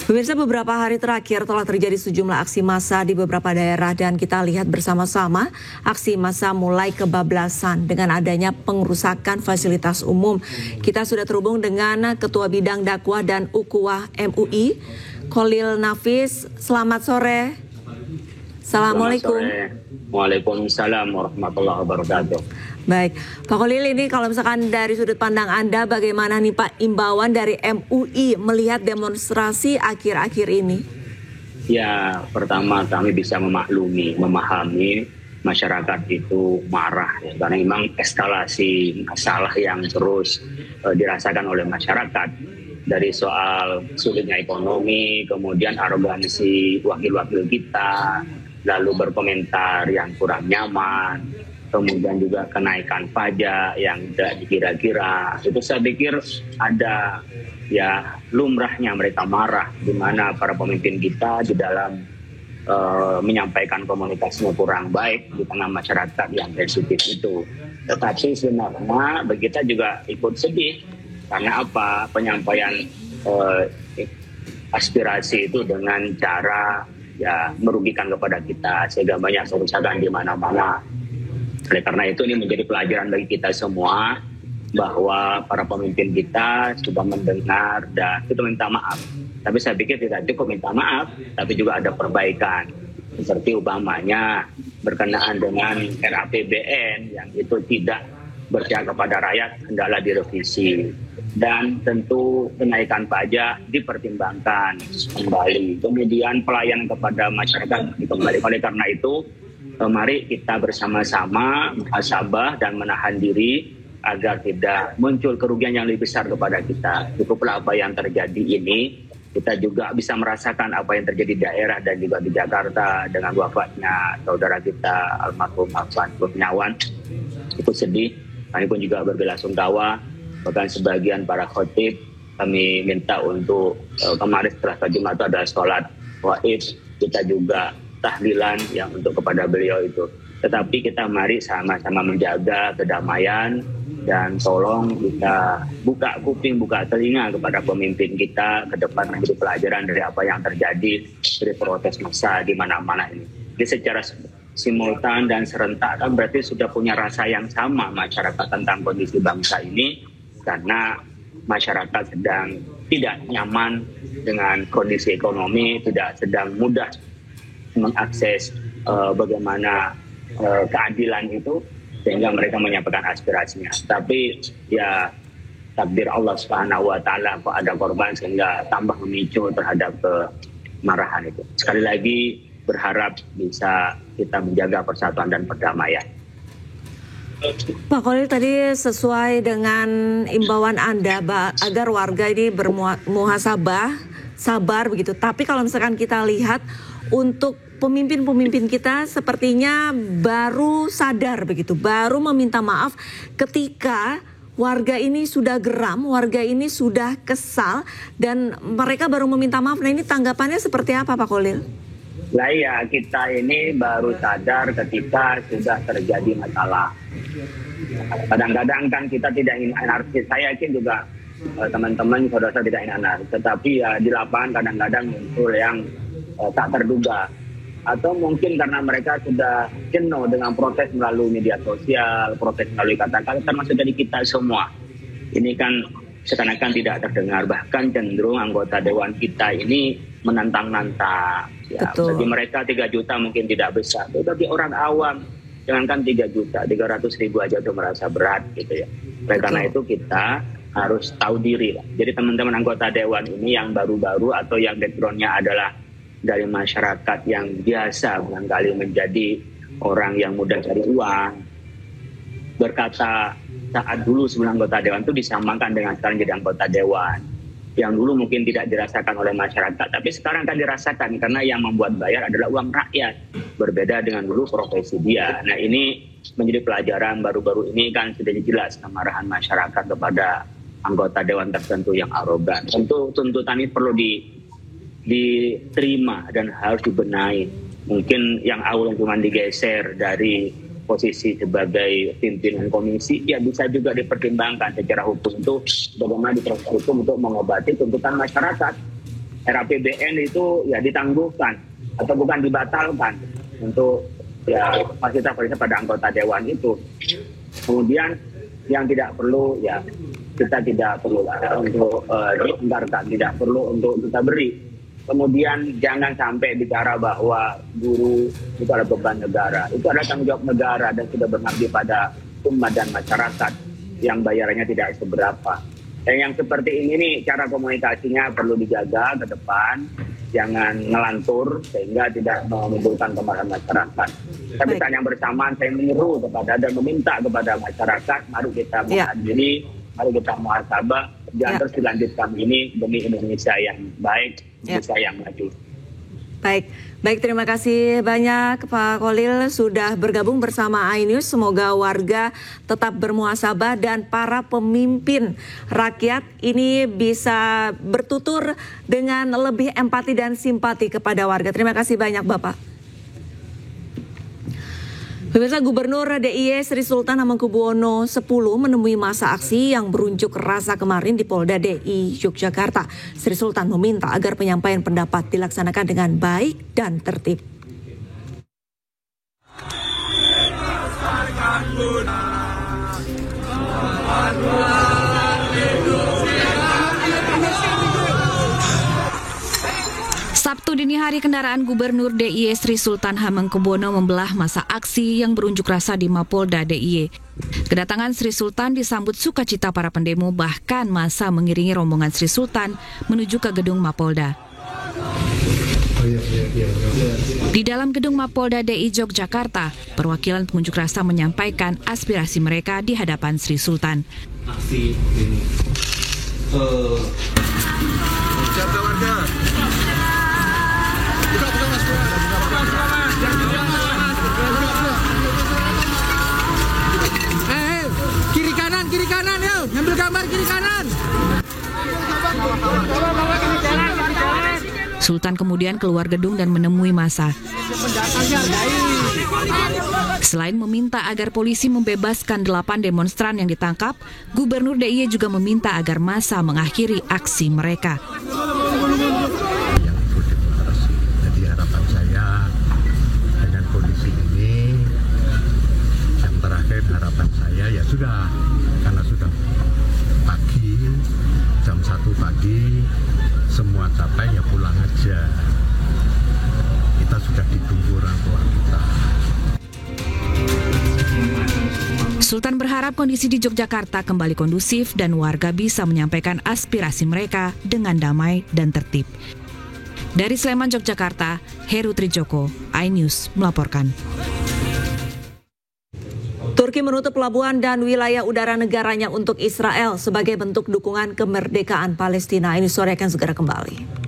Pemirsa, beberapa hari terakhir telah terjadi sejumlah aksi massa di beberapa daerah dan kita lihat bersama-sama aksi massa mulai kebablasan dengan adanya pengerusakan fasilitas umum. Kita sudah terhubung dengan Ketua Bidang Dakwah dan Ukhuwah MUI, Khalil Nafis. Selamat sore. Assalamualaikum. Waalaikumsalam warahmatullahi wabarakatuh. Baik, Pak Khalil, ini kalau misalkan dari sudut pandang Anda, bagaimana nih Pak imbauan dari MUI melihat demonstrasi akhir-akhir ini? Ya, pertama kami bisa memahami masyarakat itu marah ya, karena memang eskalasi masalah yang terus dirasakan oleh masyarakat, dari soal sulitnya ekonomi, kemudian arogansi wakil-wakil kita, lalu berkomentar yang kurang nyaman, kemudian juga kenaikan pajak yang tidak dikira-kira. Itu saya pikir ada ya lumrahnya mereka marah, di mana para pemimpin kita di dalam menyampaikan komunikasinya kurang baik di tengah masyarakat yang sensitif itu. Tetapi sebenarnya kita juga ikut sedih, karena apa? Penyampaian aspirasi itu dengan cara ya merugikan kepada kita, sehingga banyak kerusakan di mana-mana. Oleh karena itu ini menjadi pelajaran bagi kita semua, bahwa para pemimpin kita sudah mendengar dan kita minta maaf. Tapi saya pikir tidak cukup minta maaf, tapi juga ada perbaikan. Seperti umpamanya berkenaan dengan RAPBN yang itu tidak berpihak kepada rakyat, hendaklah direvisi. Dan tentu kenaikan pajak dipertimbangkan kembali. Kemudian pelayanan kepada masyarakat kembali. Oleh karena itu, mari kita bersama-sama muhasabah dan menahan diri agar tidak muncul kerugian yang lebih besar kepada kita. Cukuplah apa yang terjadi ini. Kita juga bisa merasakan apa yang terjadi di daerah dan juga di Jakarta dengan wafatnya saudara kita almarhum Afwan Kurniawan. Itu sedih. Kami pun juga berbelasungkawa. Bahkan sebagian para khotib kami minta untuk kemarin setelah Jumat itu ada sholat waid, kita juga tahlilan yang untuk kepada beliau itu. Tetapi kita mari sama-sama menjaga kedamaian dan tolong kita buka kuping, buka telinga kepada pemimpin kita ke depan, menjadi pelajaran dari apa yang terjadi dari protes massa di mana-mana ini. Jadi secara simultan dan serentak kan berarti sudah punya rasa yang sama masyarakat tentang kondisi bangsa ini, karena masyarakat sedang tidak nyaman dengan kondisi ekonomi, tidak sedang mudah mengakses bagaimana keadilan itu, sehingga mereka menyampaikan aspirasinya. Tapi ya takdir Allah Subhanahu wa taala, kok ada korban sehingga tambah memicu terhadap kemarahan itu. Sekali lagi berharap bisa kita menjaga persatuan dan perdamaian. Pak Khalil, tadi sesuai dengan imbauan Anda agar warga ini bermuhasabah, sabar begitu. Tapi kalau misalkan kita lihat untuk pemimpin-pemimpin kita sepertinya baru sadar begitu, baru meminta maaf ketika warga ini sudah geram, warga ini sudah kesal, dan mereka baru meminta maaf. Nah, ini tanggapannya seperti apa Pak Khalil? Lah ya, kita ini baru sadar ketika sudah terjadi masalah. Kadang-kadang kan kita tidak ingin anarkis. Saya yakin juga teman-teman saudara tidak ingin anarkis. Tetapi ya di lapangan kadang-kadang muncul yang tak terduga. Atau mungkin karena mereka sudah jenuh dengan protes melalui media sosial, protes melalui kata-kata, termasuk dari kita semua. Ini kan seakan-akan tidak terdengar. Bahkan cenderung anggota dewan kita ini menantang-nantang. Ya, bagi mereka 3 juta mungkin tidak besar. Bagi orang awam, jangankan 3 juta, 300.000 aja udah merasa berat gitu ya. Oleh karena itu kita harus tahu diri lah. Jadi teman-teman anggota dewan ini yang baru-baru atau yang backgroundnya adalah dari masyarakat yang biasa barangkali menjadi orang yang mudah cari uang, berkata saat dulu sebelum anggota dewan itu disamakan dengan sekarang jadi anggota dewan. Yang dulu mungkin tidak dirasakan oleh masyarakat, tapi sekarang kan dirasakan karena yang membuat bayar adalah uang rakyat. Berbeda dengan dulu profesi dia. Nah, ini menjadi pelajaran baru-baru ini kan sudah jelas kemarahan masyarakat kepada anggota dewan tertentu yang arogan. Tentu tuntutan ini perlu diterima dan harus dibenahi. Mungkin yang awal cuma digeser dari posisi sebagai pimpinan komisi, ya bisa juga dipertimbangkan secara hukum itu bagaimana di proses hukum untuk mengobati tuntutan masyarakat. RAPBN itu ya ditangguhkan atau bukan dibatalkan untuk ya fasilitas-fasilitas pada anggota dewan itu. Kemudian yang tidak perlu ya kita tidak perlu untuk dianggarkan, tidak perlu untuk kita beri. Kemudian jangan sampai bicara bahwa guru itu adalah beban negara. Itu adalah tanggung jawab negara dan sudah mengabdi pada umat dan masyarakat yang bayarannya tidak seberapa. Dan yang seperti ini nih cara komunikasinya perlu dijaga ke depan. Jangan ngelantur sehingga tidak menimbulkan kemarahan masyarakat. Tapi saat yang bersamaan saya menyeru kepada dan meminta kepada masyarakat, mari kita menghadiri, mari kita muhasabah, jangan terus dilanjutkan ini demi Indonesia yang baik, Indonesia yang maju. Baik, terima kasih banyak Pak Kholil sudah bergabung bersama iNews. Semoga warga tetap bermuhasabah dan para pemimpin rakyat ini bisa bertutur dengan lebih empati dan simpati kepada warga. Terima kasih banyak Bapak. Pemirsa, Gubernur DIY Sri Sultan Hamengkubuwono X menemui masa aksi yang berunjuk rasa kemarin di Polda DI Yogyakarta. Sri Sultan meminta agar penyampaian pendapat dilaksanakan dengan baik dan tertib. Sabtu dini hari kendaraan Gubernur DIY Sri Sultan Hamengkubuwono membelah masa aksi yang berunjuk rasa di Mapolda DIY. Kedatangan Sri Sultan disambut sukacita para pendemo, bahkan masa mengiringi rombongan Sri Sultan menuju ke gedung Mapolda. Di dalam gedung Mapolda DI Yogyakarta, perwakilan pengunjuk rasa menyampaikan aspirasi mereka di hadapan Sri Sultan. Aksi ini. Jaga warga. Kiri kanan yuk, ngambil gambar kiri kanan. Sultan kemudian keluar gedung dan menemui massa. Selain meminta agar polisi membebaskan 8 demonstran yang ditangkap, Gubernur DIY juga meminta agar massa mengakhiri aksi mereka. Jadi harapan saya dengan kondisi ini, yang terakhir harapan saya ya sudah, karena sudah pagi, jam 1 pagi, semua capek ya pulang aja. Kita sudah ditunggu orang tua kita. Sultan berharap kondisi di Yogyakarta kembali kondusif dan warga bisa menyampaikan aspirasi mereka dengan damai dan tertib. Dari Sleman, Yogyakarta, Heru Trijoko, iNews melaporkan. Turki menutup pelabuhan dan wilayah udara negaranya untuk Israel sebagai bentuk dukungan kemerdekaan Palestina. Ini sore akan segera kembali.